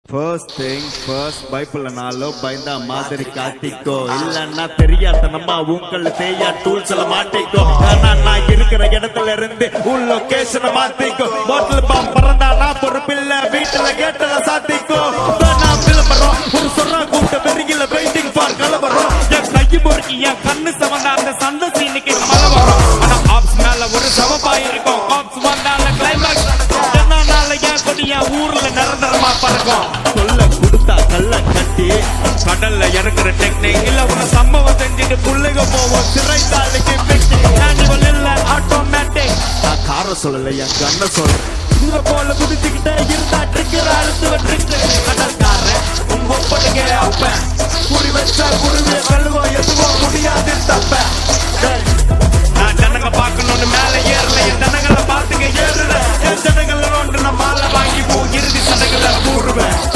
first thing first பைபிள்ல நாளோ பயந்தா மாதிரி காட்டிக்கோ இல்லன்னா தெரியாத நம்ம உங்கள தேயா டூல்ஸ்ல மாட்டிக்கோ நான் இருக்கிற இடத்துல இருந்து உன் லொகேஷனை மாத்திக்கோ பாட்டில் பாம் பறந்தா நான் பொறுப்பில்ல வீட்டுல கேட்டல சாத்திக்கோ நான் விளம்பரம் ஒரு சொல்றா கூட்ட பெருகில வெயிட்டிங் ஃபார் கலவரம் என் கையை பொறுக்கி என் கண்ணு சவந்தா அந்த சந்த சீனுக்கு மழை வரும் ஆனா ஆப்ஸ் மேல ஒரு சவப்பாய் இருக்கும் ஆப்ஸ் வந்தால கிளைமேக்ஸ் என்னால என் கொடி என் ஊர்ல நிரந்தரமா பறக்கும் சொல்ல குடுத்தா கல்ல கட்டி கடல்ல இறக்குற டெக்னிக் இல்ல உன சம்பவம் செஞ்சுட்டு புள்ளைக போவோம் சிறைத்தாளுக்கு மேனுவல் இல்ல ஆட்டோமேட்டிக் நான் கார சொல்லல என் கண்ண சொல்றேன் இவ போல குடிச்சுக்கிட்டே இருந்தா ட்ரிக்கர் அழுத்து